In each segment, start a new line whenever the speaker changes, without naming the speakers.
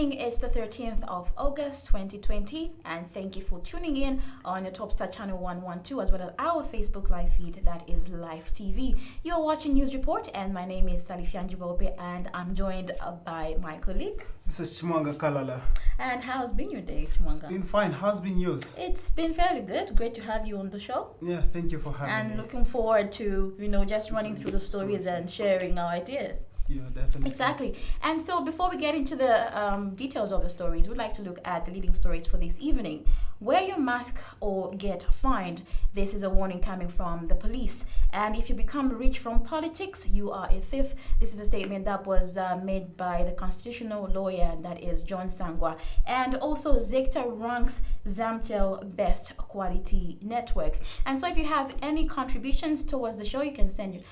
evening. It's the 13th of August 2020, and thank you for tuning in on your Top Star Channel 112 as well as our Facebook live feed that is Live TV. You're watching News Report, and my name is SALIFYANJI, and I'm joined by my colleague.
This is CHIMWANGA Kalala.
And how's been your day, CHIMWANGA?
It's been fine. How's been yours?
It's been fairly good. Great to have you on the show.
Yeah, thank you for having me.
And looking forward to, just running through the stories and sharing our ideas.
Yeah, definitely.
Exactly. And so before we get into the details of the stories, we'd like to look at the leading stories for this evening. Wear your mask or get fined. This is a warning coming from the police. And if you become rich from politics, you are a thief. This is a statement that was made by the constitutional lawyer, that is John Sangwa. And also Zector ranks Zamtel best quality network. And so if you have any contributions towards the show, you can send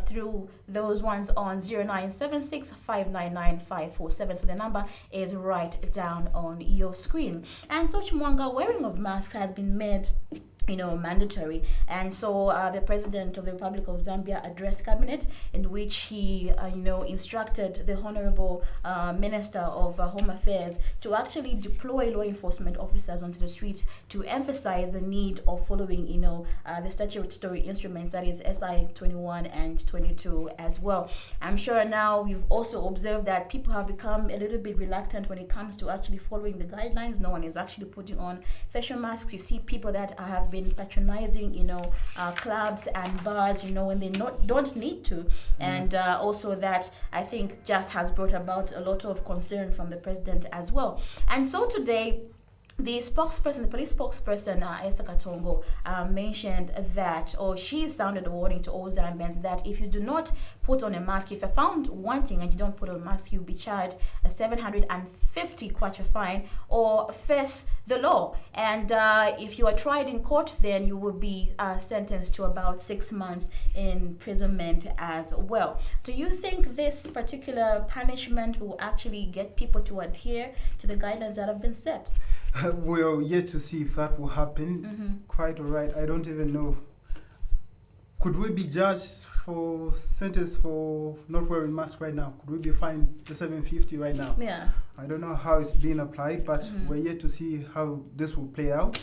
through those ones on 0976-599-547. So the number is right down on your screen. And so CHIMWANGA, wearing of masks has been made mandatory, and so the president of the Republic of Zambia addressed cabinet, in which he instructed the honorable minister of Home Affairs to actually deploy law enforcement officers onto the streets to emphasize the need of following the statutory instruments, that is SI 21 and 22 as well. I'm sure now you've also observed that people have become a little bit reluctant when it comes to actually following the guidelines. No one is actually putting on facial masks. You see people that have been patronizing clubs and bars when they don't need to. And also that, I think, just has brought about a lot of concern from the president as well. And so today, the police spokesperson, Esther Katongo, mentioned that, or she sounded a warning to all Zambians that if you do not put on a mask, if you're found wanting and you don't put on a mask, you'll be charged a 750 kwacha fine or face the law. And if you are tried in court, then you will be sentenced to about 6 months imprisonment as well. Do you think this particular punishment will actually get people to adhere to the guidelines that have been set?
We're yet to see if that will happen. Quite all right. I don't even know. Could we be judged for sentence for not wearing mask right now? Could we be fined the 750 right now?
Yeah.
I don't know how it's being applied, but we're yet to see how this will play out.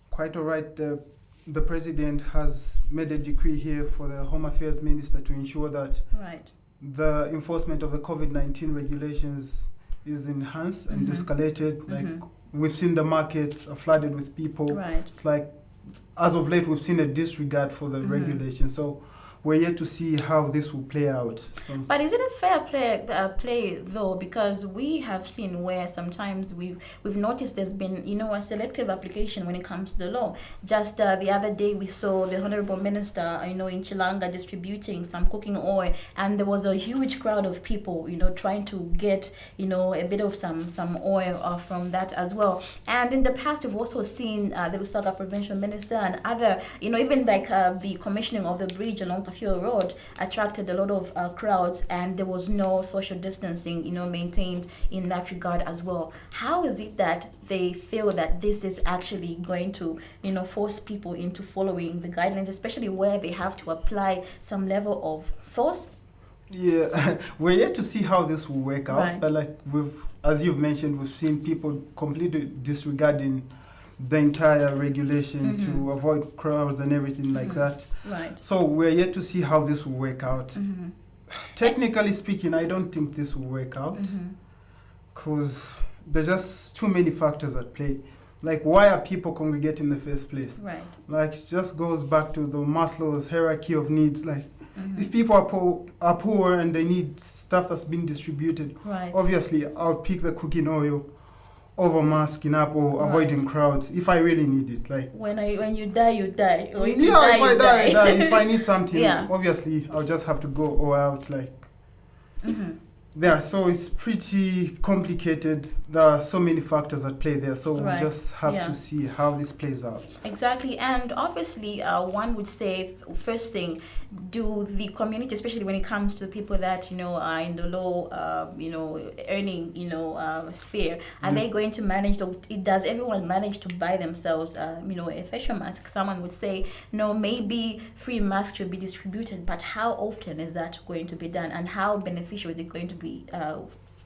Quite all right. The president has made a decree here for the Home Affairs Minister to ensure that the enforcement of the COVID-19 regulations is enhanced and escalated. Like we've seen the markets are flooded with people. It's like, as of late, we've seen a disregard for the regulations. So we're yet to see how this will play out. So.
But is it a fair play though? Because we have seen where sometimes we've noticed there's been a selective application when it comes to the law. Just the other day we saw the honorable minister in Chilanga distributing some cooking oil, and there was a huge crowd of people trying to get a bit of some oil from that as well. And in the past we've also seen the Lusaka provincial minister and other even like the commissioning of the bridge along Fuel Road attracted a lot of crowds, and there was no social distancing maintained in that regard as well. How is it that they feel that this is actually going to force people into following the guidelines, especially where they have to apply some level of force?
Yeah, we're yet to see how this will work out. But like as you've mentioned, we've seen people completely disregarding the entire regulation to avoid crowds and everything like that. So we're yet to see how this will work out. Technically speaking, I don't think this will work out because there's just too many factors at play. Like, why are people congregating in the first place? Like, it just goes back to the Maslow's hierarchy of needs. Like, if people are poor and they need stuff that's been distributed, obviously I'll pick the cooking oil over masking up or avoiding crowds if I really need it. Like when you die, you die. Or if if I die. If I need something, obviously I'll just have to go or out. Like so it's pretty complicated. There are so many factors at play there, so we'll just have to see how this plays out.
Exactly. And obviously one would say, first thing, do the community, especially when it comes to people that are in the low earning sphere, are they going to manage does everyone manage to buy themselves a facial mask? Someone would say no, maybe free masks should be distributed, but how often is that going to be done, and how beneficial is it going to be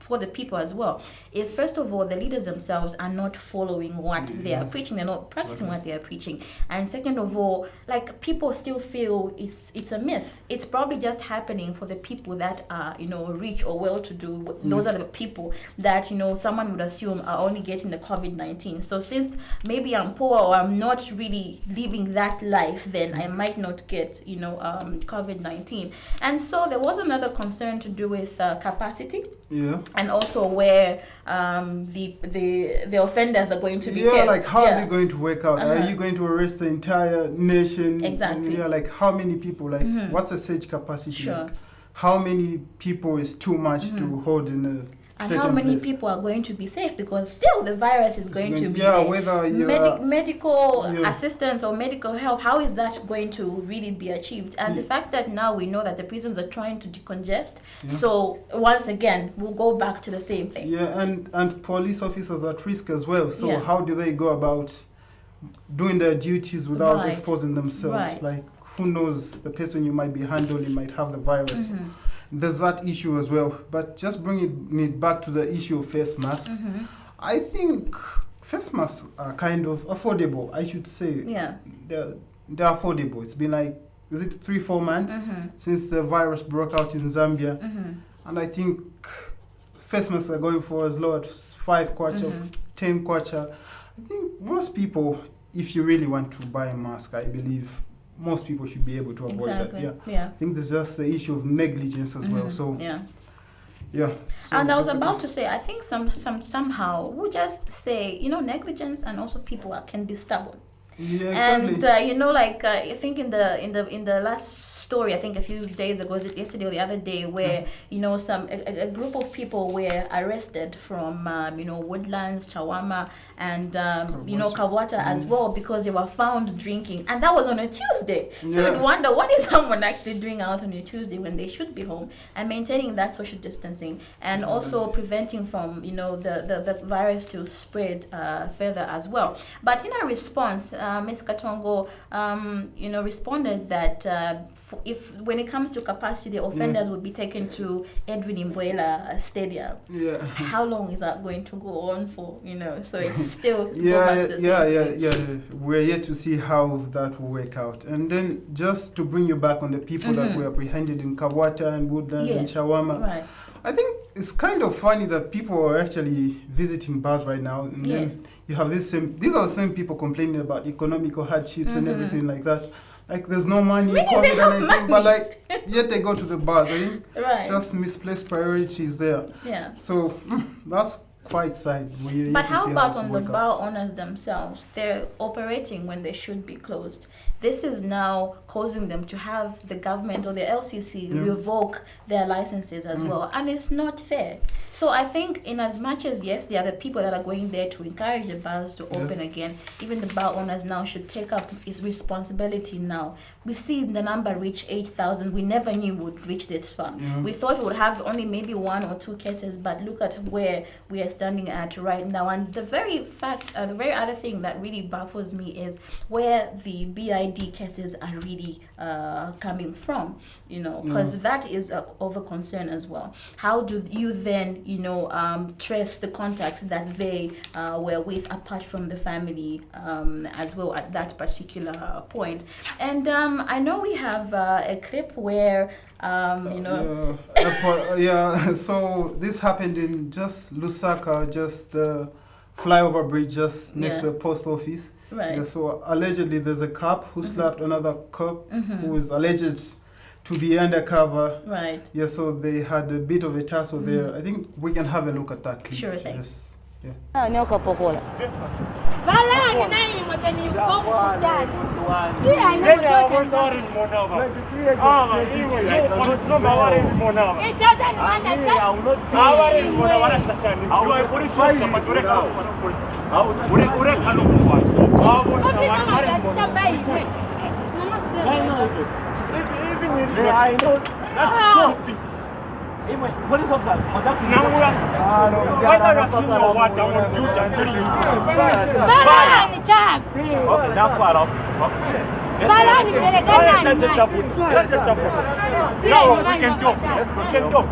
for the people as well. If first of all the leaders themselves are not following what they are preaching, they're not practicing what they are preaching, and second of all, like people still feel it's a myth. It's probably just happening for the people that are rich or well-to-do. Those are the people that someone would assume are only getting the COVID-19. So since maybe I'm poor or I'm not really living that life, then I might not get COVID-19. And so there was another concern to do with capacity. Yeah. And also where the offenders are going to be kept.
Like how is it going to work out? Are you going to arrest the entire nation?
Exactly.
Like how many people? Like what's the stage capacity?
Sure.
Like, how many people is too much to hold in a
and how many people are going to be safe, because still the virus is going to be
whether
medical assistance or medical help, how is that going to really be achieved? And the fact that now we know that the prisons are trying to decongest, so once again we'll go back to the same thing.
And police officers are at risk as well, so how do they go about doing their duties without exposing themselves? Like who knows, the person you might be handling might have the virus. There's that issue as well. But just bringing it back to the issue of face masks, I think face masks are kind of affordable, I should say.
Yeah.
They're affordable. It's been like, is it 3-4 months since the virus broke out in Zambia? And I think face masks are going for as low as 5 kwacha, 10 kwacha. I think most people, if you really want to buy a mask, I believe most people should be able to avoid that. I think there's just the issue of negligence as well. So so
and I was about to say, I think somehow we'll just say, negligence, and also people can be stubborn. And I think in the last story, I think a few days ago, was it yesterday or the other day, where a group of people were arrested from Woodlands, Chawama, and Kawata as well, because they were found drinking, and that was on a Tuesday. So you'd wonder, what is someone actually doing out on a Tuesday when they should be home and maintaining that social distancing, and also preventing from the virus to spread further as well. But in a response, Ms. Katongo responded that if when it comes to capacity, offenders would be taken to Edwin Imbuela Stadium. How long is that going to go on for? So it's still
We're yet to see how that will work out. And then just to bring you back on the people that were apprehended in Kawata and Woodlands and Shawama, I think it's kind of funny that people are actually visiting bars right now, and then you have these are the same people complaining about economical hardships and everything like that. Like there's no money, COVID-19, but yet they go to the bars. I think just misplaced priorities there.
Yeah.
So that's quite sad.
But how about on the bar owners themselves? They're operating when they should be closed. This is now causing them to have the government or the LCC revoke their licenses as well, and it's not fair. So I think, in as much as there are the people that are going there to encourage the bars to open again, even the bar owners now should take up its responsibility now. We've seen the number reach 8,000. We never knew we would reach this far. We thought we would have only maybe 1 or 2 cases, but look at where we are standing at right now. And the very other thing that really baffles me is where the BID cases are really coming from, because that is of a concern as well. How do you then, trace the contacts that they were with apart from the family as well at that particular point? And I know we have a clip where
so this happened in just Lusaka, just the flyover bridge just next to the post office. So allegedly there's a cop who slapped another cop who is alleged to be undercover. So they had a bit of a tussle there. I think we can have a look at that clip.
Sure thing.
Police officer, whether you're senior or what, I'm on duty until you now we can talk. We can talk.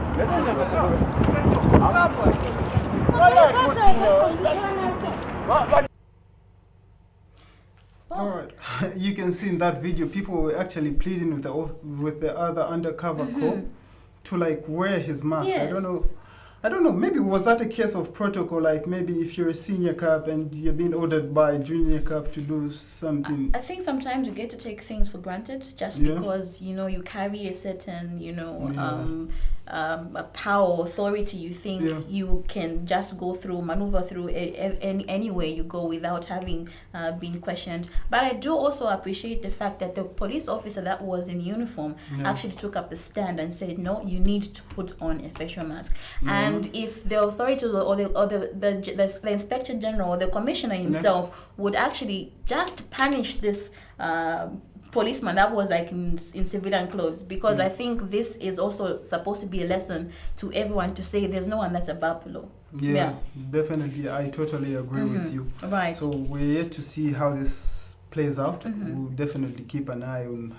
All right, you can see in that video, people were actually pleading with the other undercover cop to like wear his mask.
Yes.
I don't know. Maybe was that a case of protocol? Like maybe if you're a senior cop and you're being ordered by a junior cop to do something.
I think sometimes you get to take things for granted just because you carry a certain a power, authority. You think you can just maneuver through any way you go without having been questioned. But I do also appreciate the fact that the police officer that was in uniform actually took up the stand and said, no, you need to put on a facial mask. And if the authorities or the inspector general or the commissioner himself would actually just punish this policeman that was like in civilian clothes, because I think this is also supposed to be a lesson to everyone to say there's no one that's above the law.
Yeah, definitely. I totally agree with you.
Right.
So we're yet to see how this plays out. We'll definitely keep an eye on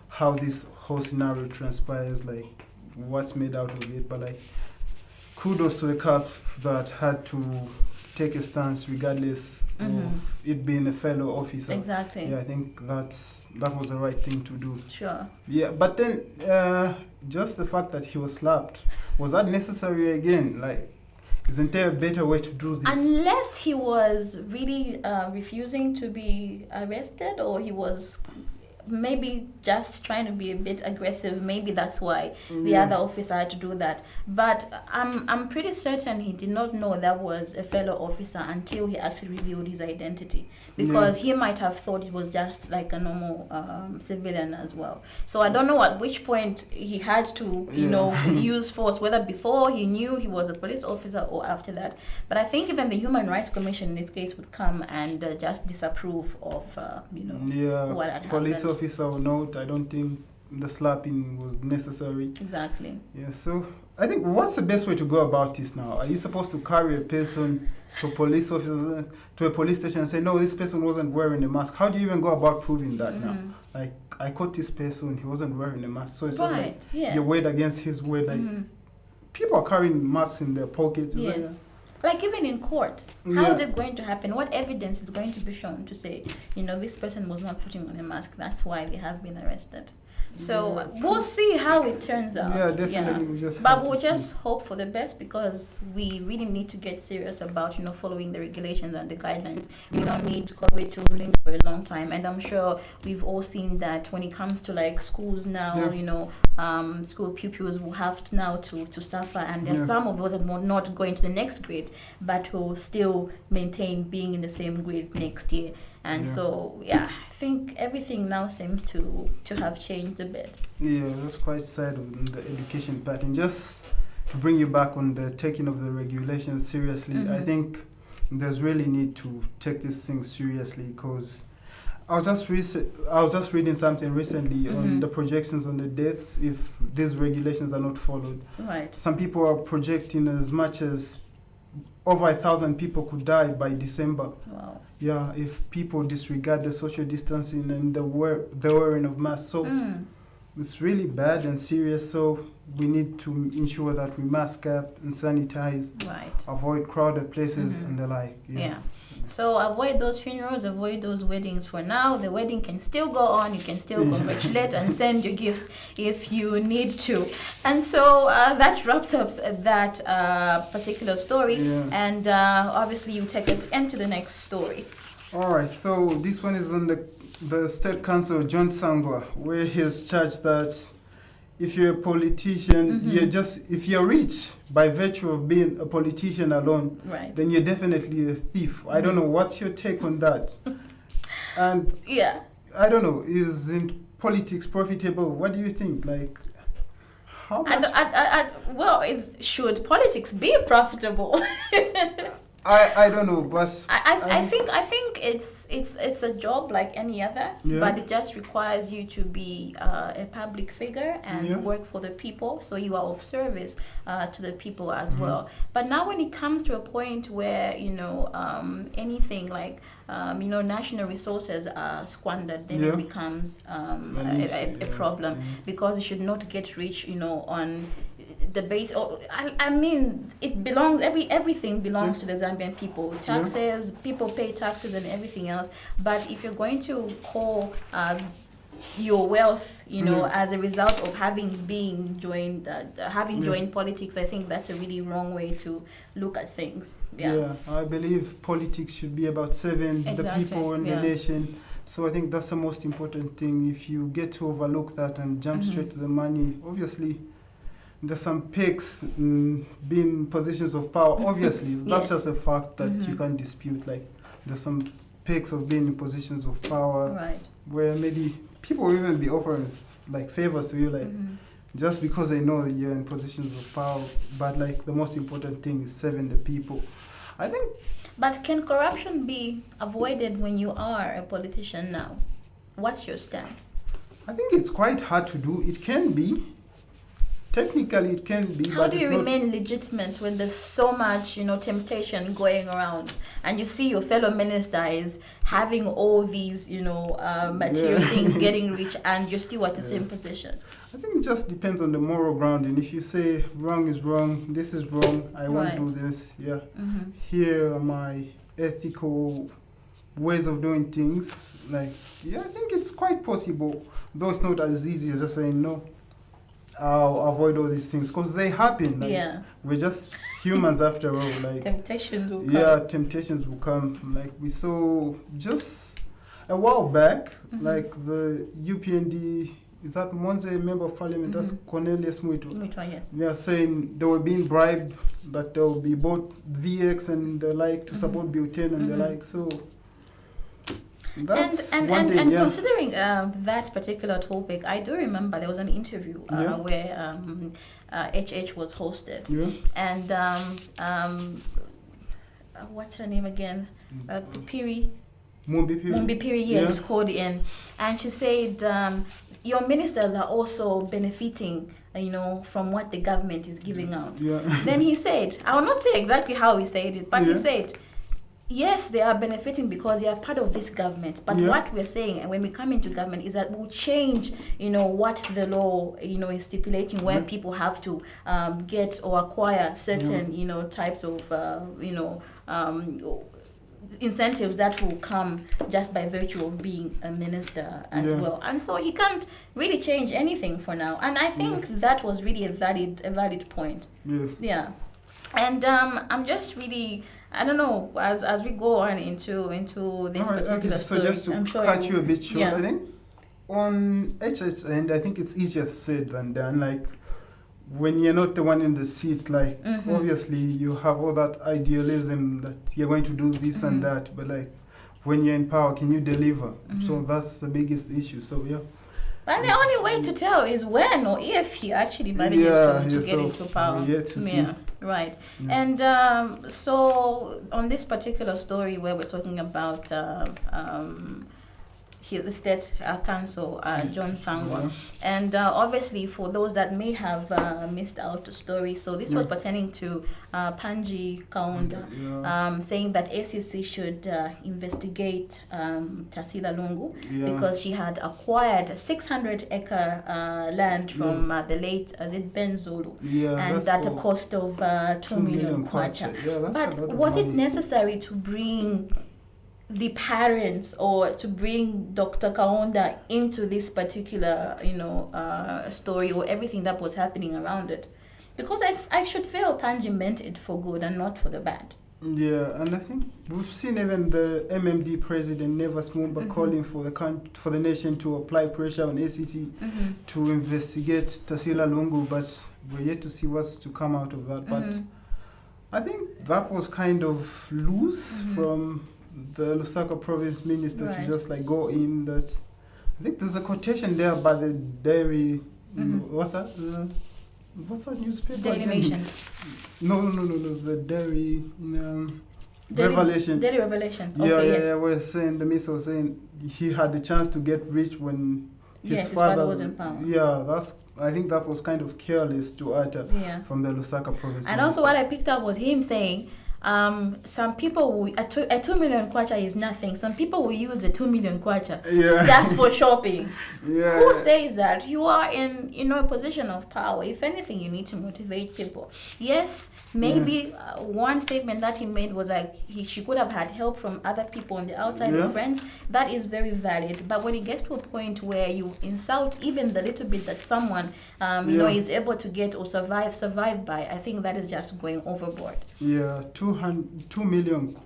how this whole scenario transpires, like what's made out of it. But like, kudos to the cops that had to take a stance regardless of it being a fellow officer.
Exactly.
Yeah, I think that was the right thing to do.
Sure.
Yeah, but then just the fact that he was slapped, was that necessary again? Like, isn't there a better way to do this?
Unless he was really refusing to be arrested, or he was maybe just trying to be a bit aggressive. Maybe that's why the other officer had to do that. But I'm pretty certain he did not know that was a fellow officer until he actually revealed his identity, because he might have thought it was just like a normal civilian as well. So I don't know at which point he had to use force, whether before he knew he was a police officer or after that. But I think even the Human Rights Commission in this case would come and just disapprove of what had
police
happened.
Officer or not, I don't think the slapping was necessary.
Exactly.
Yeah, so I think what's the best way to go about this now? Are you supposed to carry a person to a police officer, to a police station and say, no, this person wasn't wearing a mask? How do you even go about proving that now? Like, I caught this person, he wasn't wearing a mask. So it's just like your word against his word. Like, people are carrying masks in their pockets.
Yes. Like even in court, how is it going to happen? What evidence is going to be shown to say, this person was not putting on a mask, that's why they have been arrested? So we'll see how it turns out.
Yeah, definitely.
But we'll just hope for the best, because we really need to get serious about following the regulations and the guidelines. We don't need COVID to linger for a long time, and I'm sure we've all seen that when it comes to like schools now. School pupils will have to suffer, and there's some of those that will not go into the next grade, but will still maintain being in the same grade next year. And so, I think everything now seems to have changed a bit. Yeah,
that's quite sad on the education part. And just to bring you back on the taking of the regulations seriously, I think there's really need to take this thing seriously, because I was just reading something recently on the projections on the deaths if these regulations are not followed.
Right.
Some people are projecting as much as over 1,000 people could die by December.
Wow.
Yeah, if people disregard the social distancing and the wearing of masks. So it's really bad and serious. So we need to ensure that we mask up and sanitize, avoid crowded places and the like. Yeah.
So avoid those funerals, avoid those weddings for now. The wedding can still go on. You can still congratulate and send your gifts if you need to. And so that wraps up that particular story. And obviously you take us into the next story.
All right. So this one is on the State Council, John Sangwa, where he's charged that if you're a politician, if you're rich by virtue of being a politician alone, then you're definitely a thief. I don't know, what's your take on that? And I don't know, isn't politics profitable? What do you think? Like, how much?
Should politics be profitable?
I don't know, but
I think it's a job like any other, but it just requires you to be a public figure and work for the people, so you are of service to the people as well. But now when it comes to a point where anything like national resources are squandered, then it becomes a problem, because it should not get rich on the base. I mean, it belongs, everything belongs to the Zambian people. Taxes, people pay taxes and everything else. But if you're going to call your wealth, as a result of having joined politics, I think that's a really wrong way to look at things.
Yeah, I believe politics should be about serving the people and the nation. So I think that's the most important thing. If you get to overlook that and jump straight to the money, obviously there's some pigs being positions of power. Obviously, that's just a fact that you can't dispute. Like, there's some pigs of being in positions of power, where maybe people will even be offering like favors to you, like just because they know that you're in positions of power. But like, the most important thing is serving the people, I think.
But can corruption be avoided when you are a politician now? What's your stance?
I think it's quite hard to do. It can be. Technically, it can be.
How do you remain legitimate when there's so much, temptation going around, and you see your fellow minister is having all these, material things, getting rich, and you're still at the same position?
I think it just depends on the moral grounding. If you say wrong is wrong, this is wrong, I won't do this. Here are my ethical ways of doing things. Like, I think it's quite possible, though it's not as easy as just saying no. I'll avoid all these things, because they happen. Like, we're just humans after all. Like,
temptations will come.
Yeah, temptations will come. Like, we saw just a while back, like the UPND, is that Monze member of parliament? That's Cornelius Muito.
Yes.
They are saying they were being bribed, that there will be both VX and the like to support Butane and the like. So. That's
and
one thing,
considering that particular topic, I do remember there was an interview where HH was hosted, and what's her name again? Piri. Mumbi Piri, yes, called in, and she said, your ministers are also benefiting, from what the government is giving out. Then he said, I will not say exactly how he said it, but he said, yes, they are benefiting because they are part of this government. But what we're saying, and when we come into government, is that we'll change, what the law, is stipulating, where people have to get or acquire certain, types of, incentives that will come just by virtue of being a minister as well. And so he can't really change anything for now. And I think that was really a valid point. And I'm just really, I don't know, as we go on into this particular story.
So just to cut you a bit short, I think on HH end, I think it's easier said than done. Like, when you're not the one in the seat, like, obviously you have all that idealism that you're going to do this and that, but like, when you're in power, can you deliver? So that's the biggest issue. So
but the only way to tell is when or if he actually manages to get into power. Right. And so on this particular story where we're talking about the state council, John Sangwa, and obviously for those that may have missed out the story, so this was pertaining to Panji Kaunda, saying that ACC should investigate Tasila Lungu because she had acquired 600-acre land from the late Ben Zulu, and at a cost of 2 million kwacha. But was it necessary to bring the parents or to bring Dr. Kaunda into this particular, story or everything that was happening around it? Because I should feel Panji meant it for good and not for the bad.
Yeah, and I think we've seen even the MMD president, Nevas Mumba, calling for the nation to apply pressure on ACC to investigate Tasila Lungu, but we're yet to see what's to come out of that. But I think that was kind of loose from the Lusaka province minister to just like go in that. I think there's a quotation there by the dairy. What's that? What's that newspaper?
Daily Nation.
No. The dairy. Revelation.
Daily Revelation.
Yeah,
Okay,
yeah,
yes.
yeah. We're saying the minister was saying he had the chance to get rich when
His father was in power.
Yeah, I think that was kind of careless to utter
Yeah.
from the Lusaka province.
And also, what I picked up was him saying, some people will, a 2 million kwacha is nothing. Some people will use the 2 million kwacha just for shopping.
Yeah.
Who says that? You are in a position of power. If anything, you need to motivate people. Yes, maybe one statement that he made was like she could have had help from other people on the outside or friends. That is very valid. But when it gets to a point where you insult even the little bit that someone is able to get or survive by, I think that is just going overboard.
Yeah, 2 million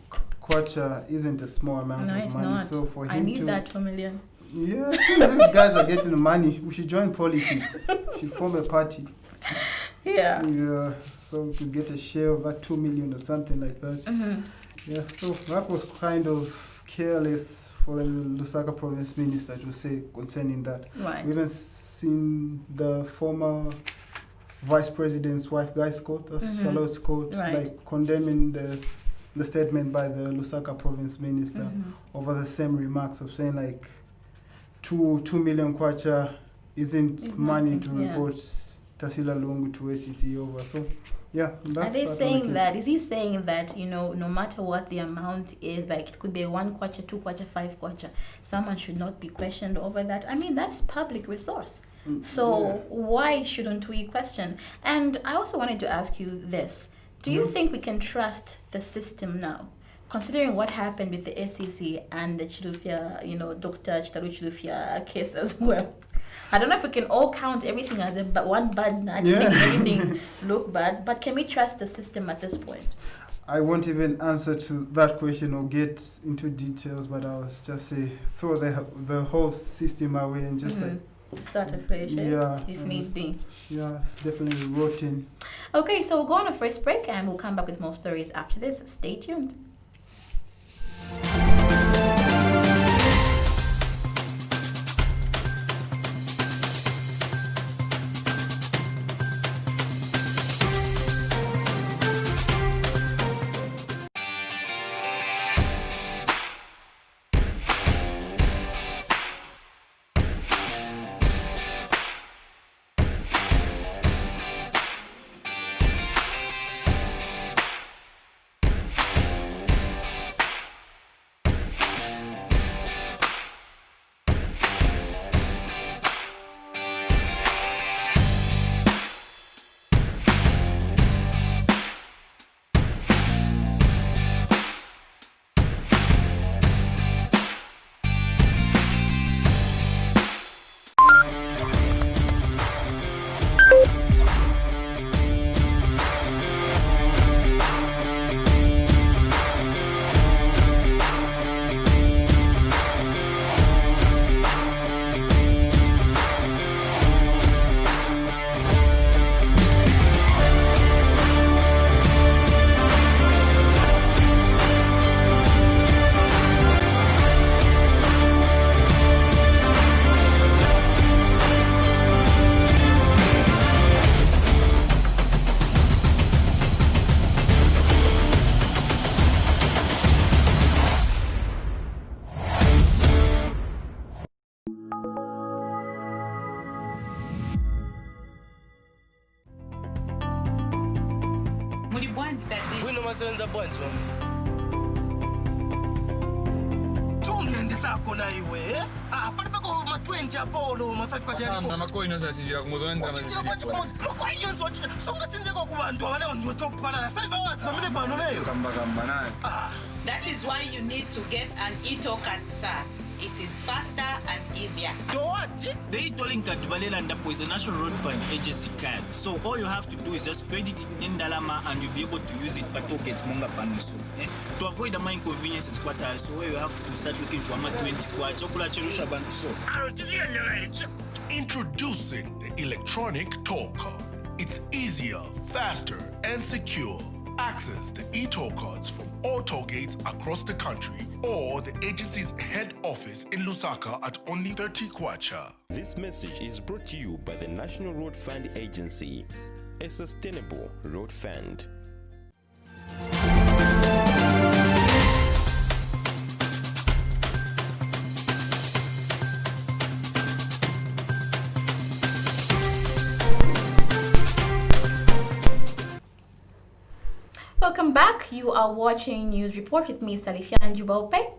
kwacha isn't a small amount of
it's
money.
not.
So for him
I need that 2 million.
Yeah, since these guys are getting the money, we should join politics. We should form a party.
Yeah.
Yeah, so we could get a share of that 2 million or something like that. Yeah, so that was kind of careless for the Lusaka province minister to say concerning that.
Right.
We even seen the former vice president's wife, Guy Scott, Charlotte Scott, like condemning the statement by the Lusaka province minister over the same remarks of saying like 2 million kwacha isn't money to report Tasila Lungu to ACC over. So yeah, that's,
are they saying that? Is he saying that, no matter what the amount is, like it could be 1 kwacha, 2 kwacha, 5 kwacha, someone should not be questioned over that? I mean, that's public resource. So why shouldn't we question? And I also wanted to ask you this. Do you think we can trust the system now? Considering what happened with the SEC and the Chilufya, Dr. Chitalu Chilufya case as well. I don't know if we can all count everything as one bad nudge, make everything look bad, but can we trust the system at this point?
I won't even answer to that question or get into details, but I was just say throw the whole system away and just
start afresh, if need be.
Yeah, it's definitely rotten.
Okay, so we'll go on a first break and we'll come back with more stories after this. Stay tuned.
Masenza bwanji tungende sako na iwe pali pako ma 20 apolo ma 5 kwa jari
na makoino sasinjira kumuzonda
makoino songa chinjeko ku bantu abane ndotopwana na 5 hours pamene pano leyo
kamba naye.
That is why you need to get an e-token, sir. It is faster and easier.
To what? The e-tolling card is a National Road Fund agency card. So all you have to do is just credit it in Dalama and you'll be able to use it but to get Monga Panuso. To avoid the inconveniences, so you have to start looking for 20 so.
Introducing the electronic toll card. It's easier, faster, and secure. Access the e-toll cards from all toll gates across the country or the agency's head office in Lusaka at only 30 kwacha.
This message is brought to you by the National Road Fund Agency, a sustainable road fund.
welcome back. You are watching News Report with me, SALIFYANJI.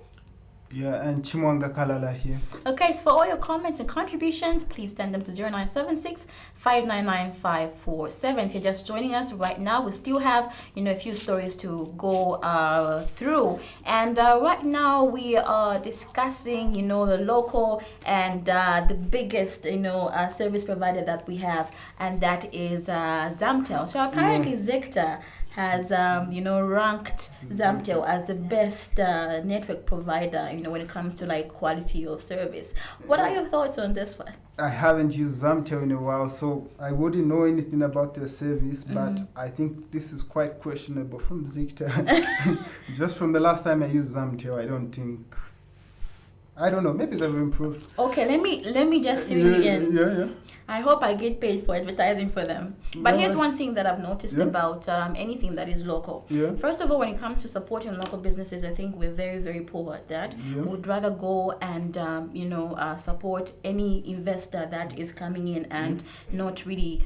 Yeah, and Chimwanga Kalala here.
Okay, so for all your comments and contributions, please send them to 0976 599 547. If you're just joining us right now, we still have, a few stories to go through. And right now we are discussing, the local and the biggest, service provider that we have, and that is Zamtel. So apparently Zector has ranked Zamtel as the best network provider, when it comes to like quality of service. What are your thoughts on this one?
I haven't used Zamtel in a while, so I wouldn't know anything about their service, but I think this is quite questionable from Zector. Just from the last time I used Zamtel, I don't know, maybe they've improved.
Okay, let me just fill you in.
Yeah.
I hope I get paid for advertising for them. But here's one thing that I've noticed about anything that is local.
Yeah.
First of all, when it comes to supporting local businesses, I think we're very, very poor at that.
Yeah.
We'd rather go and, support any investor that is coming in and not really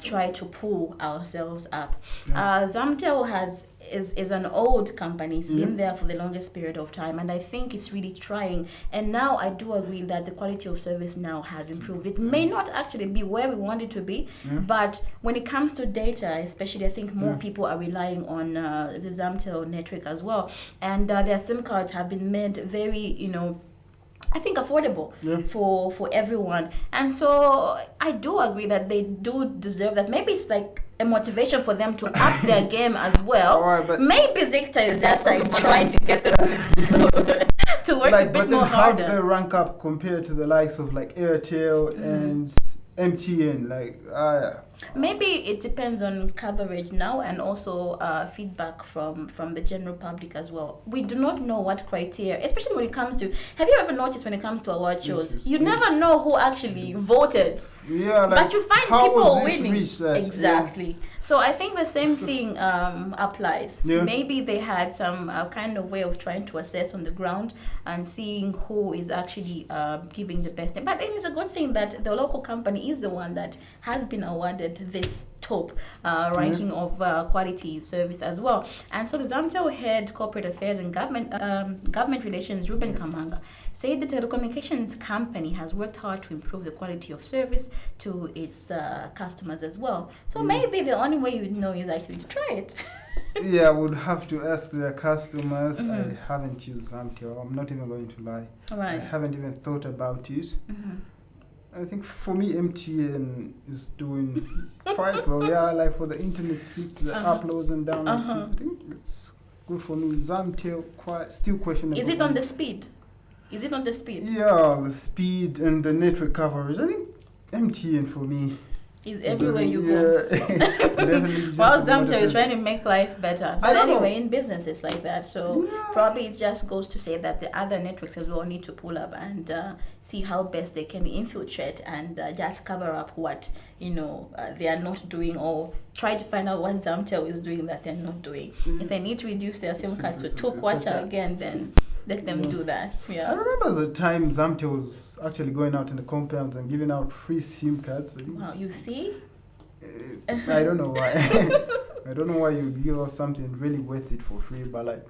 try to pull ourselves up. Zamtel is an old company. It's been there for the longest period of time, and I think it's really trying. And now I do agree that the quality of service now has improved. It may not actually be where we want it to be, but when it comes to data, especially, I think more people are relying on the Zamtel network as well. And their SIM cards have been made very, I think affordable for everyone. And so I do agree that they do deserve that. Maybe it's like a motivation for them to up their game as well.
Right, but
maybe Zector is just like trying to get them to work a bit more
how
harder.
do they rank up compared to the likes of like Airtel and MTN?
Maybe it depends on coverage now, and also feedback from the general public as well. We do not know what criteria, especially when it comes to, have you ever noticed when it comes to award shows, you never know who actually voted.
Yeah,
but you find people winning.
Exactly.
So I think the same thing applies.
Yeah.
Maybe they had some kind of way of trying to assess on the ground and seeing who is actually giving the best. But then it's a good thing that the local company is the one that has been awarded this top ranking of quality service as well. And so the Zamtel head corporate affairs and government relations, Ruben Kamanga, said the telecommunications company has worked hard to improve the quality of service to its customers as well. So maybe the only way you would know is actually to try it.
Yeah, I would have to ask their customers. I haven't used Zamtel. I'm not even going to lie.
Right.
I haven't even thought about it. I think for me, MTN is doing quite well. Yeah, like for the internet speeds, the uploads and downloads. I think it's good for me. Zamtel, still questionable.
Is it on the speed?
Yeah, the speed and the network coverage. I think MTN for me
is everywhere you go.
Definitely.
Well, Zamtel is trying to make life better. But anyway, in business it's like that. So probably it just goes to say that the other networks as well need to pull up and see how best they can infiltrate and just cover up what they are not doing, or try to find out what Zamtel is doing that they're not doing. If they need to reduce their SIM cards to 2 kwacha again, then let them do that. Yeah.
I remember the time Zamtel was actually going out in the compounds and giving out free SIM cards.
Wow, you see?
I don't know why. I don't know why you give out something really worth it for free, but like,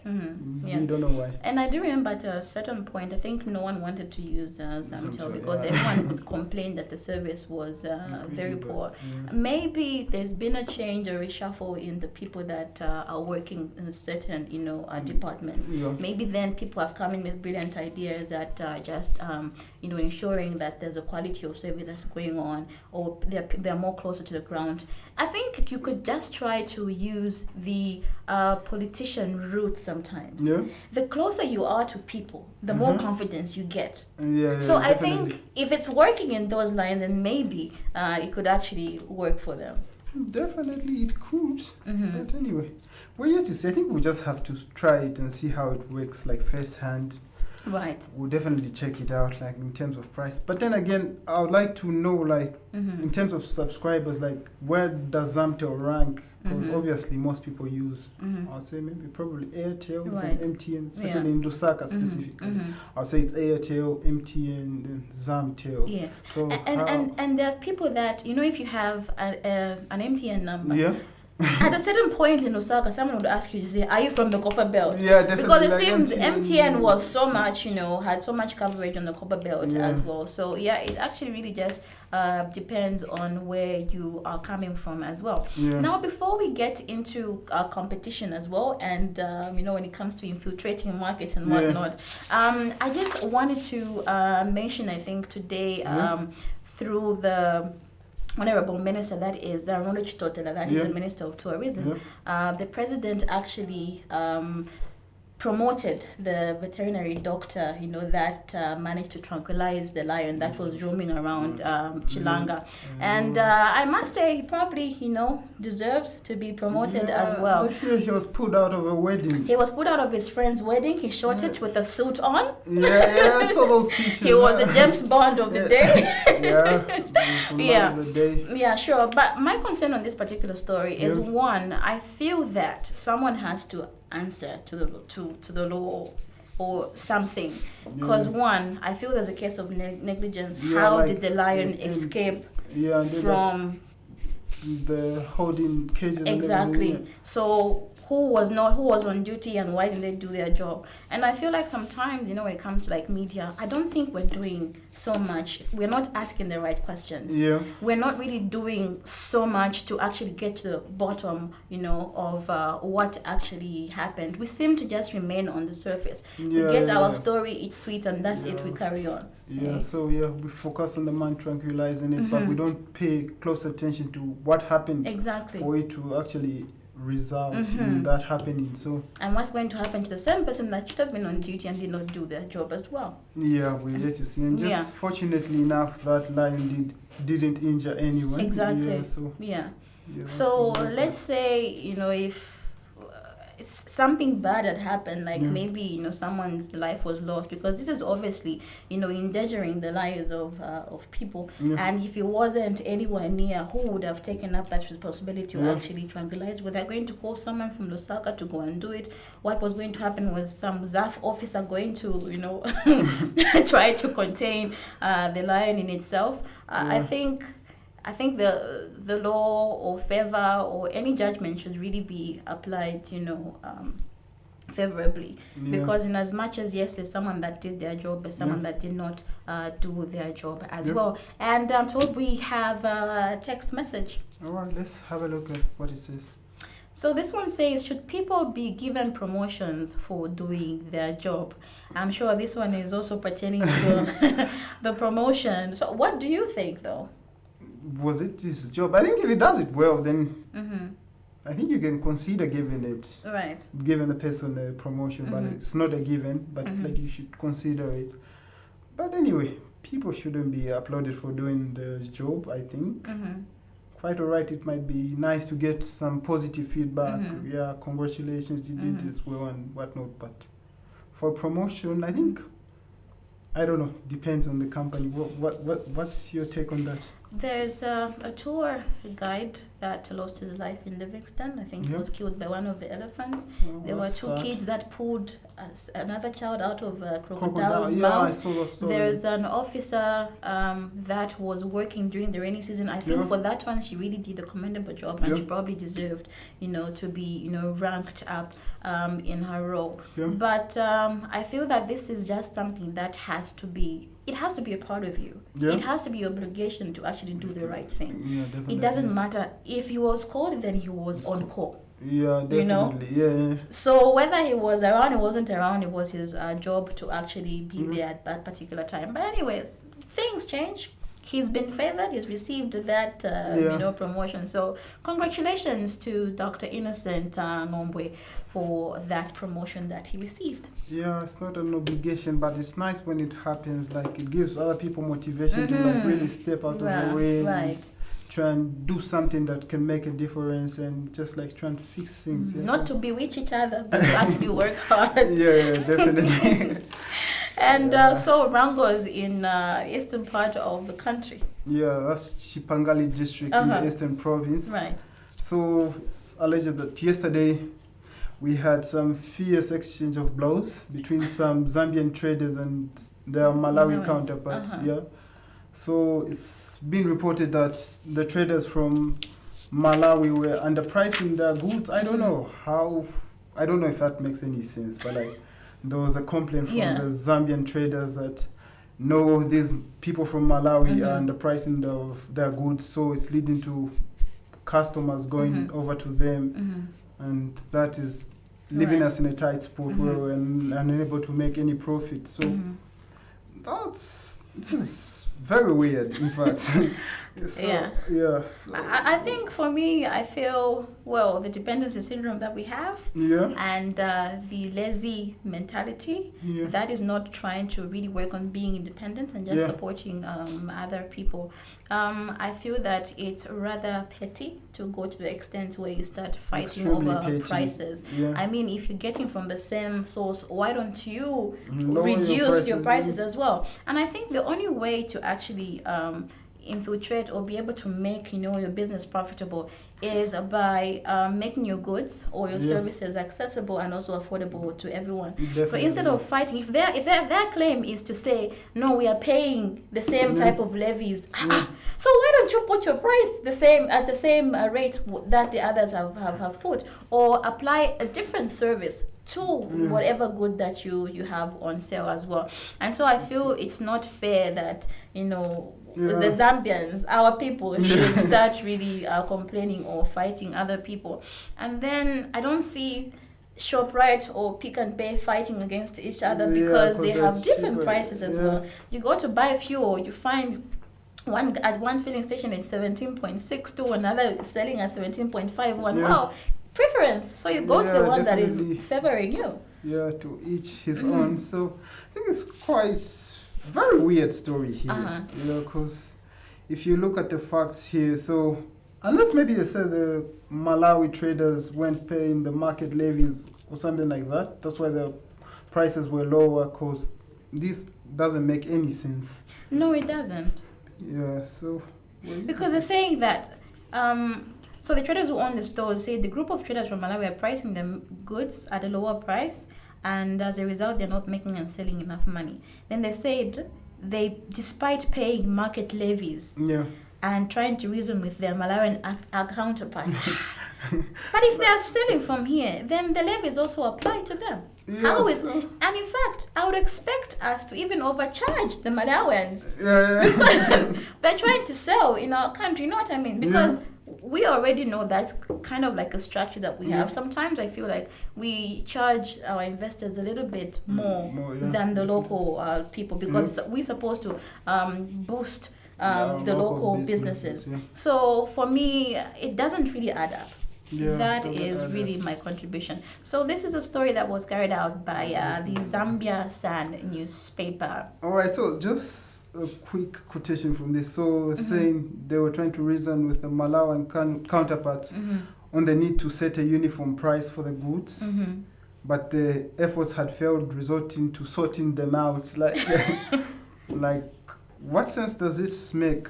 we don't know why.
And I do remember at a certain point, I think no one wanted to use Zamtel because everyone could complain that the service was very poor. Maybe there's been a change or reshuffle in the people that are working in certain, departments. Maybe then people have come in with brilliant ideas that just, ensuring that there's a quality of service that's going on, or they're more closer to the ground. I think you could just try to use the politician route sometimes.
Yeah.
The closer you are to people, the more confidence you get.
Yeah,
so I
definitely.
think if it's working in those lines, then maybe it could actually work for them.
Definitely it could. But anyway, we're yet to see. I think we just have to try it and see how it works, like firsthand.
Right.
We'll definitely check it out, like in terms of price. But then again, I would like to know, like, in terms of subscribers, like, where does Zamtel rank? Because obviously most people use, I'll say maybe probably Airtel, then MTN, especially in Lusaka specifically. I'll say it's Airtel, MTN, then Zamtel.
Yes.
So
and there's people that, if you have an MTN number, at a certain point in Osaka, someone would ask you to say, "Are you from the Copper Belt?"
Yeah, definitely.
Because it
like
seems
MTN,
MTN was so much, had so much coverage on the Copper Belt
Yeah.
as well. So yeah, it actually really just depends on where you are coming from as well.
Yeah.
Now, before we get into competition as well, and when it comes to infiltrating markets and
Yeah.
whatnot, I just wanted to mention, I think today, through the Honorable Minister, that is Rono Chitotela, that is the Minister of Tourism, the President actually promoted the veterinary doctor, that managed to tranquilize the lion that was roaming around Chilanga. And I must say, he probably, deserves to be promoted as well.
I feel he was put out of a wedding.
He was put out of his friend's wedding. He shot it with a suit on.
Yeah, I saw those pictures.
He was a James Bond of the day. Yeah, sure. But my concern on this particular story is, one, I feel that someone has to answer to the law or something, because one, I feel there's a case of negligence. How did the lion escape from
the holding cages?
Exactly. So who was on duty, and why didn't they do their job? And I feel like sometimes, when it comes to like media, I don't think we're doing so much. We're not asking the right questions.
Yeah.
We're not really doing so much to actually get to the bottom, of what actually happened. We seem to just remain on the surface. We get our story, it's sweet, and that's it. We carry on.
Yeah, so we focus on the man tranquilizing it, but we don't pay close attention to what happened for it to actually result in that happening. So, and
what's going to happen to the same person that should have been on duty and did not do their job as well?
Yeah, we let to see. And just fortunately enough, that lion didn't injure anyone.
Exactly. So let's say, if it's something bad had happened, like maybe someone's life was lost, because this is obviously endangering the lives of people, and if it wasn't anywhere near, who would have taken up that responsibility to actually tranquilize? Were they going to call someone from Lusaka to go and do it? What was going to happen was some ZAF officer going to try to contain the lion in itself. I think the law or favor or any judgment should really be applied, favorably, because in as much as there's someone that did their job, there's someone that did not do their job as well. And I'm told we have a text message.
All right, let's have a look at what it says.
So this one says, should people be given promotions for doing their job? I'm sure this one is also pertaining to the promotion. So what do you think, though?
Was it his job? I think if he does it well, then I think you can consider giving the person a promotion, but it's not a given, but like you should consider it. But anyway, people shouldn't be applauded for doing the job, I think. Quite alright, it might be nice to get some positive feedback. Yeah, congratulations, you did this well and whatnot, but for promotion, I think, I don't know, depends on the company. What's your take on that?
There's a tour guide that lost his life in Livingston. I think he was killed by one of the elephants. There were two kids that pulled another child out of a crocodile's mouth.
I saw the story.
There's an officer that was working during the rainy season. I think for that one, she really did a commendable job, and she probably deserved, to be, ranked up in her role. But I feel that this is just something that has to be a part of you. It has to be your obligation to actually do the right thing. It doesn't matter if he was called, then he was on call.
Yeah, definitely.
So whether he was around, he wasn't around, it was his job to actually be there at that particular time. But anyways, things change. He's been favored. He's received that promotion. So congratulations to Dr. Innocent Ngombwe for that promotion that he received.
Yeah, it's not an obligation, but it's nice when it happens. Like, it gives other people motivation to like really step out of the way and try and do something that can make a difference, and just like try and fix things.
Not to bewitch each other, but to actually work hard.
Definitely.
And so Rango is in eastern part of the country.
Yeah, that's Chipangali district in the eastern province.
Right.
So it's alleged that yesterday we had some fierce exchange of blows between some Zambian traders and their Malawi counterparts. So it's been reported that the traders from Malawi were underpricing their goods. I don't know if that makes any sense, but like there was a complaint from the Zambian traders that no, these people from Malawi are underpricing their goods, so it's leading to customers going over to them, and that is leaving us in a tight spot where we're unable to make any profit. So this is very weird, in fact. So,
I think for me, I feel, well, the dependency syndrome that we have and the lazy mentality that is not trying to really work on being independent and just supporting other people. I feel that it's rather petty to go to the extent where you start fighting over prices. I mean, if you're getting from the same source, why don't you reduce your prices as well? And I think the only way to actually infiltrate or be able to make your business profitable is by making your goods or your services accessible and also affordable to everyone. So instead of fighting, if their claim is to say no, we are paying the same type of levies, so why don't you put your price at the same rate that the others have put, or apply a different service to whatever good that you have on sale as well. And so I feel it's not fair that the Zambians, our people, should start really complaining or fighting other people. And then I don't see ShopRite or Pick and Pay fighting against each other because they have different prices as well. You go to buy fuel, you find one filling station is 17.62, another selling at 17.51. Wow, preference. So you go to the one that is favoring you.
Yeah, to each his own. So I think it's quite very weird story here, because if you look at the facts here, so unless maybe they said the Malawi traders weren't paying the market levies or something like that, that's why the prices were lower, because this doesn't make any sense.
No, it doesn't.
Yeah, so
because they're saying that so the traders who own the stores say the group of traders from Malawi are pricing the goods at a lower price, and as a result, they're not making and selling enough money. Then they said despite paying market levies and trying to reason with their Malawian counterparts, but if they are selling from here, then the levies also apply to them. And in fact, I would expect us to even overcharge the Malawians because they're trying to sell in our country. You know what I mean? Because we already know that's kind of like a structure that we have. Sometimes I feel like we charge our investors a little bit more than the local people, because we're supposed to boost the local businesses. So for me, it doesn't really add up. That is really my contribution. So this is a story that was carried out by the Zambia Sun newspaper.
All right, so just a quick quotation from this. So saying they were trying to reason with the Malawian counterparts on the need to set a uniform price for the goods, but the efforts had failed, resulting to sorting them out. Like, what sense does this make?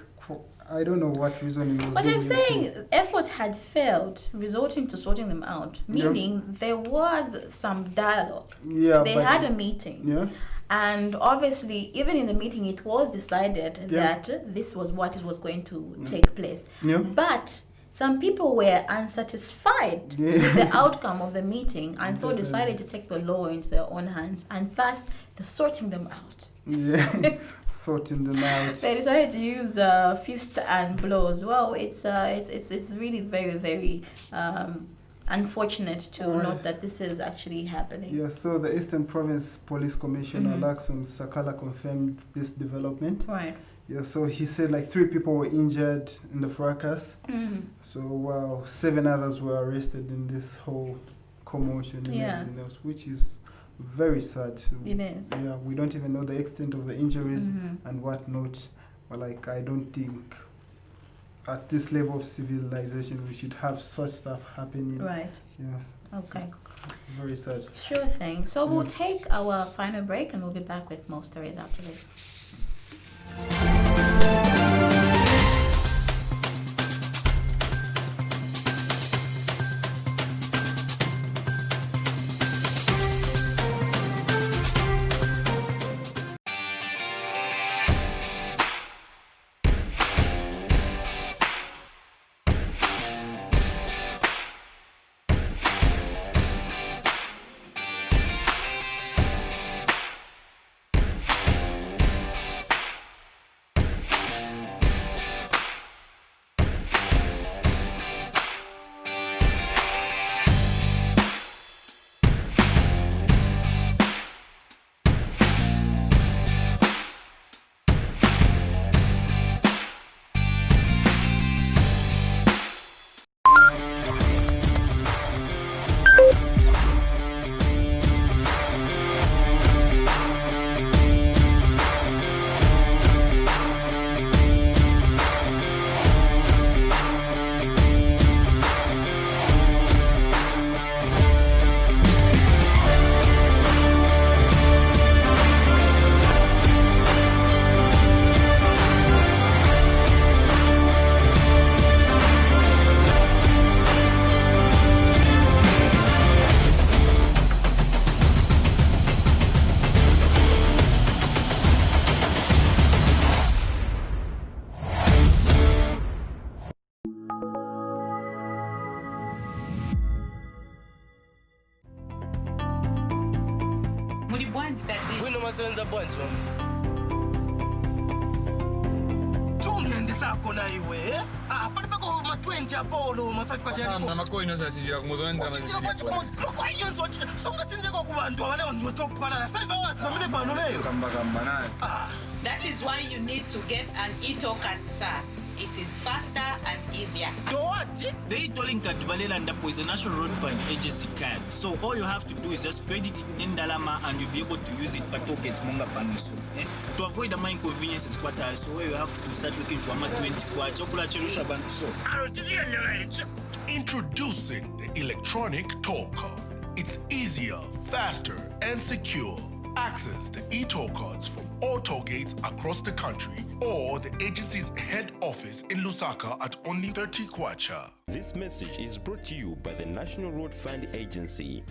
I don't know what reasoning was.
But I'm saying efforts had failed, resulting to sorting them out, meaning there was some dialogue. They had a meeting. And obviously, even in the meeting, it was decided that this was what was going to take place. But some people were unsatisfied with the outcome of the meeting, and so decided to take the law into their own hands, and thus they're sorting them out.
Sorting them out.
They decided to use fists and blows. Well, it's really very, very unfortunate to note that this is actually happening.
Yeah, so the Eastern Province Police Commissioner Lakson Sakala confirmed this development.
Right.
Yeah, so he said like 3 people were injured in the fracas. So 7 others were arrested in this whole commotion and everything else, which is very sad.
It is.
Yeah, we don't even know the extent of the injuries and whatnot. But like, I don't think at this level of civilization we should have such stuff happening.
Right.
Yeah.
Okay.
Very sad.
Sure thing. So we'll take our final break and we'll be back with more stories after this.
Senza bwanji mama.
Ndiendesa kona iwe. Pali pako ma 20 apolo ma 5 kwa jari.
Mama coin osachinjira kumuzonda
Makoinyo sochi. Songa chinjeko ku bantu abale ndio top kwana 5 hours pamene pano leyo.
kamba nani.
That is why you need to get an e-token, sir. It is faster and easier.
What?
The e-tolling card Balela is a National Road Fund agency card. So all you have to do is just credit it in Dalama and you'll be able to use it per token Monga Panuso. To avoid the inconveniences, so where you have to start looking for 20 chocolate cherusha banso.
Introducing the electronic toll card. It's easier, faster, and secure. Access the e-toll cards from all toll gates across the country or the agency's head office in Lusaka at only 30 kwacha.
This message is brought to you by the National Road Fund Agency,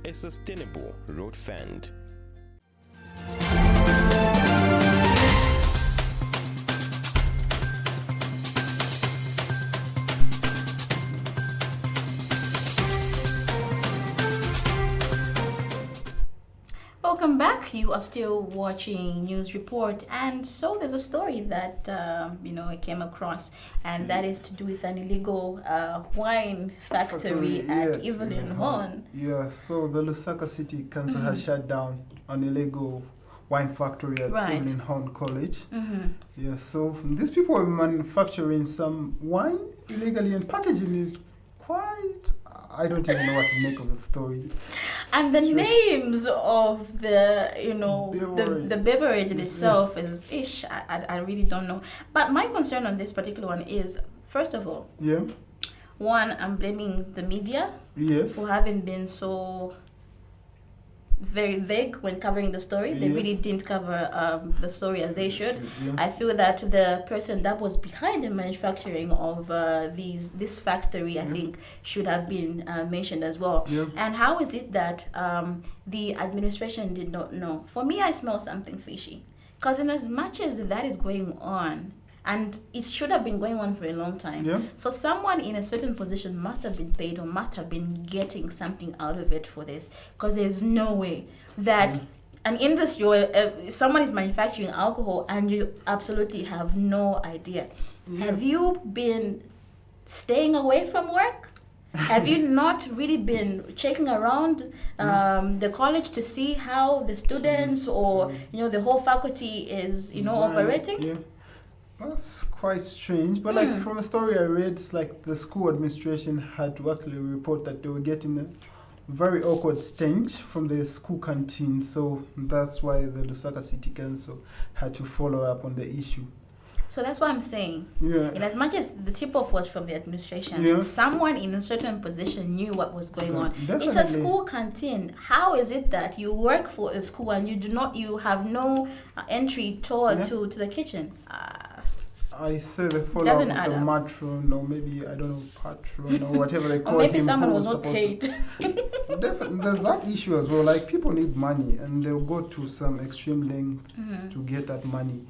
a sustainable road fund.
Welcome back. You are still watching News Report, and so there's a story that I came across, and that is to do with an illegal wine factory at Evelyn Horn.
Yeah, so the Lusaka City Council has shut down an illegal wine factory at Evelyn Horn College. Yeah, so these people are manufacturing some wine illegally and packaging it quite. I don't even know what to make of the story.
And the names of the beverage itself is I really don't know. But my concern on this particular one is, first of all, one, I'm blaming the media for having been so very vague when covering the story. They really didn't cover the story as they should. I feel that the person that was behind the manufacturing of this factory, I think, should have been mentioned as well. And how is it that the administration did not know? For me, I smell something fishy. Because in as much as that is going on, and it should have been going on for a long time. So someone in a certain position must have been paid or must have been getting something out of it for this. Because there's no way that an industry or someone is manufacturing alcohol and you absolutely have no idea. Have you been staying away from work? Have you not really been checking around the college to see how the students or the whole faculty is operating?
That's quite strange, but like from a story I read, it's like the school administration had to actually report that they were getting a very awkward stench from the school canteen, so that's why the Lusaka City Council had to follow up on the issue.
So that's what I'm saying. In as much as the tip-off was from the administration, someone in a certain position knew what was going on.
Definitely.
It's a school canteen. How is it that you work for a school and you have no entry tour to the kitchen?
I say they follow up with the matron, or maybe, I don't know, patron, or whatever they call
or maybe
him.
Someone was not paid.
Definitely, there's that issue as well. Like, people need money, and they'll go to some extreme lengths to get that money.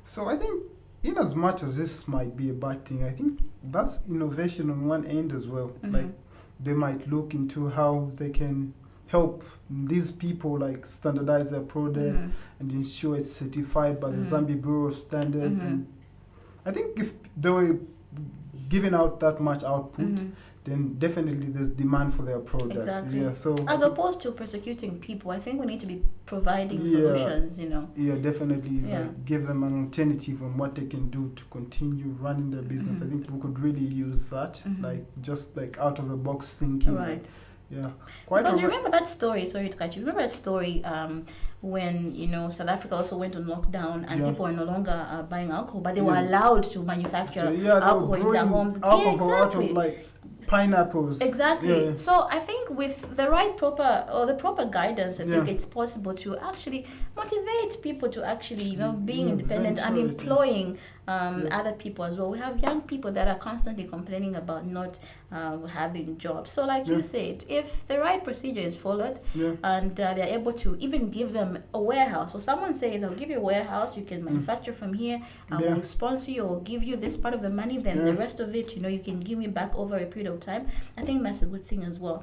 So I think, in as much as this might be a bad thing, I think that's innovation on one end as well. Like, they might look into how they can help these people like standardize their product and ensure it's certified by the Zambia Bureau of Standards. And I think if they were giving out that much output, then definitely there's demand for their products.
Exactly.
Yeah, so
as opposed to persecuting people, I think we need to be providing solutions,
Yeah, definitely. Like, give them an alternative on what they can do to continue running their business. I think we could really use that, like just like out of the box thinking.
Right.
Yeah.
Because you remember that story, sorry to cut you, remember that story when, South Africa also went on lockdown and people were no longer buying alcohol, but they were allowed to manufacture alcohol in their homes.
Alcohol out of like pineapples.
Exactly. So I think with the proper guidance, I think it's possible to actually motivate people to actually, being independent and employing other people as well. We have young people that are constantly complaining about not having jobs. So like you said, if the right procedure is followed and they're able to even give them a warehouse, or someone says, I'll give you a warehouse, you can manufacture from here, I will sponsor you or give you this part of the money, then the rest of it, you can give me back over a period of time. I think that's a good thing as well.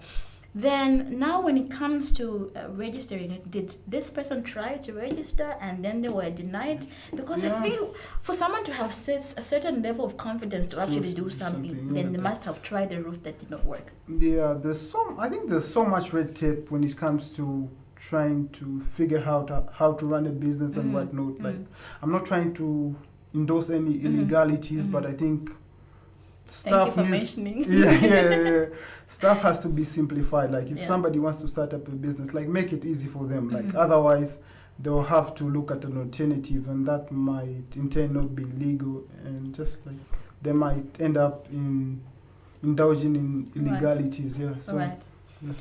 then now when it comes to registering it, did this person try to register and then they were denied? Because I feel for someone to have a certain level of confidence to actually do something, then they must have tried a route that did not work.
Yeah, I think there's so much red tape when it comes to trying to figure out how to run a business and whatnot. Like, I'm not trying to endorse any illegalities, but I think stuff
Thank you for mentioning.
Yeah. Stuff has to be simplified. Like, if somebody wants to start up a business, like, make it easy for them. Like, otherwise they'll have to look at an alternative, and that might in turn not be legal, and just like they might end up indulging in illegalities.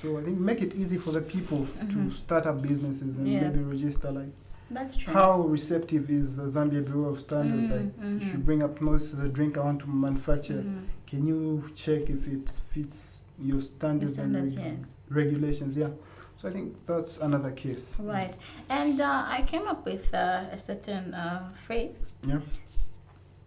So I think make it easy for the people to start up businesses and maybe register. Like,
that's true.
How receptive is the Zambia Bureau of Standards? If you bring up, no, this is a drink I want to manufacture, can you check if it fits your standards and regulations? Yeah. So I think that's another case.
Right. And I came up with a certain phrase.
Yeah.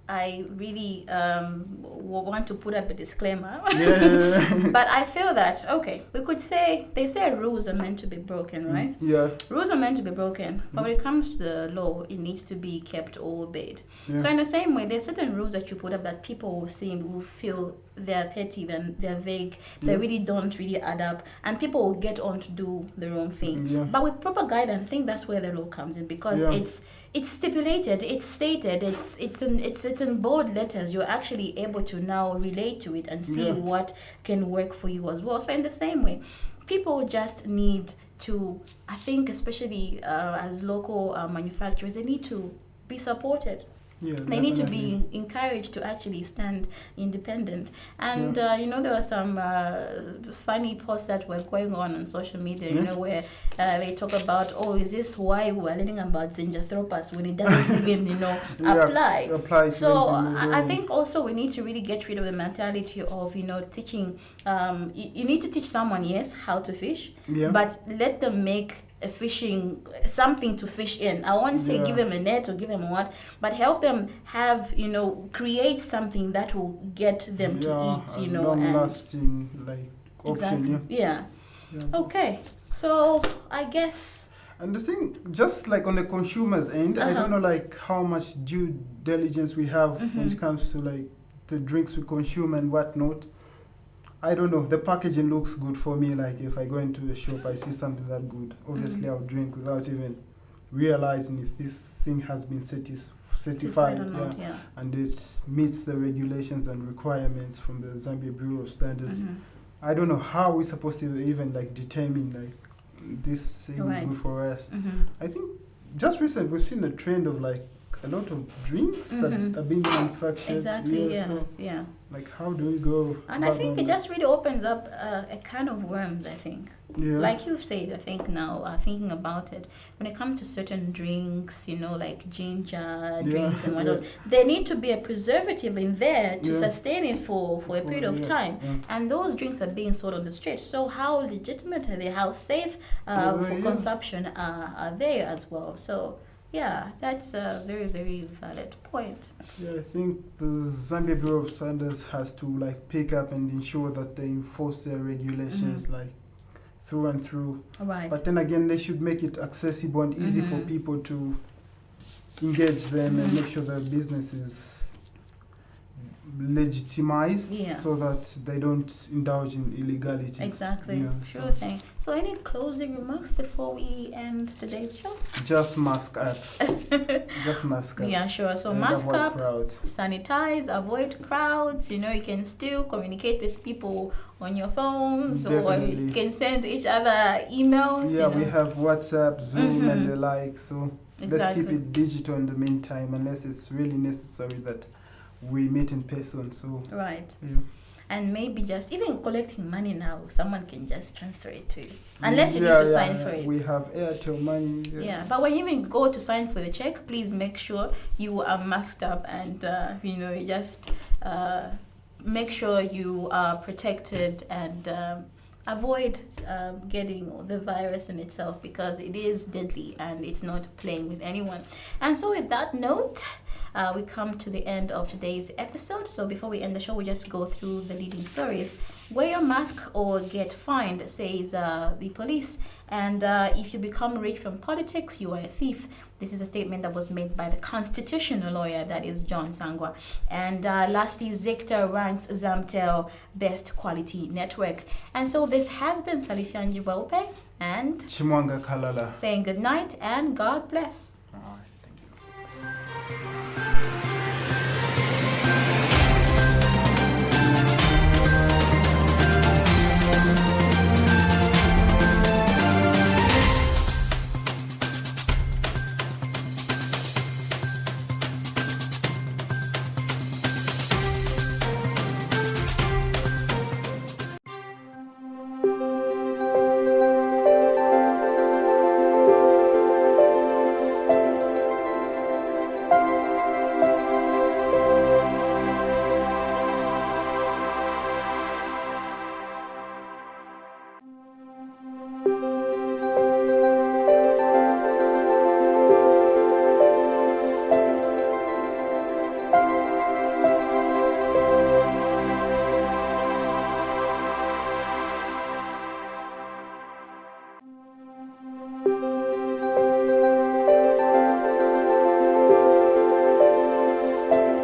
I really want to put up a disclaimer.
Yeah.
But I feel that, okay, we could say, they say rules are meant to be broken, right?
Yeah.
Rules are meant to be broken, but when it comes to the law, it needs to be kept or obeyed. Yeah. So in the same way, there's certain rules that you put up that people will feel they're petty, then they're vague, they really don't really add up, and people will get on to do the wrong thing. Yeah. But with proper guidance, I think that's where the law comes in, because it's stipulated, it's stated, it's in bold letters. You're actually able to now relate to it and see what can work for you as well. So in the same way, people just need to, I think, especially as local manufacturers, they need to be supported. Yeah, they need to be encouraged to actually stand independent. And there were some funny posts that were going on social media, where they talk about, is this why we're learning about Zinjanthropus when it doesn't even, apply. So I think also we need to really get rid of the mentality of, teaching. You need to teach someone, yes, how to fish, but let them make something to fish in. I won't say give them a net or give them what, but help them have, create something that will get them to eat,
long-lasting, like, option.
Exactly. Okay, so I guess.
And the thing, just like on the consumer's end, I don't know like how much due diligence we have when it comes to like the drinks we consume and whatnot. I don't know. The packaging looks good for me. Like, if I go into a shop, I see something that good. Obviously, I'll drink without even realizing if this thing has been certified, and it meets the regulations and requirements from the Zambia Bureau of Standards. I don't know how we're supposed to even like determine like this thing is good for us. I think just recently we've seen a trend of like a lot of drinks that are being manufactured.
Exactly.
Like, how do we go?
And I think it just really opens up a can of worms, I think. Yeah. Like you've said, I think now, thinking about it, when it comes to certain drinks, like ginger drinks and whatnot, there need to be a preservative in there to sustain it for a period of time. And those drinks are being sold on the street. So how legitimate are they? How safe for consumption are they as well? So yeah, that's a very, very valid point.
Yeah, I think the Zambia Bureau of Standards has to like pick up and ensure that they enforce their regulations like through and through. Right. But then again, they should make it accessible and easy for people to engage them and make sure their business is legitimized so that they don't indulge in illegality.
Exactly. Sure thing. So any closing remarks before we end today's show?
Just mask up. Just mask up.
Yeah, sure. So mask up, sanitize, avoid crowds. You can still communicate with people on your phones. Definitely. Or you can send each other emails.
Yeah, we have WhatsApp, Zoom and the like. So let's keep it digital in the meantime, unless it's really necessary that we meet in person. So
and maybe just even collecting money now, someone can just transfer it to you, unless you need to sign for it.
We have Airtel money.
But when you even go to sign for the check, please make sure you are masked up and you just make sure you are protected and avoid getting the virus in itself, because it is deadly and it's not playing with anyone. And so with that note, we come to the end of today's episode. So before we end the show, we just go through the leading stories. Wear your mask or get fined, says the police. And if you become rich from politics, you are a thief. This is a statement that was made by the constitutional lawyer, that is John Sangwa. And lastly, Zector ranks Zamtel best quality network. And so this has been Salifyanji Welpe and
Chimwanga Kalala
saying good night and God bless.
All right.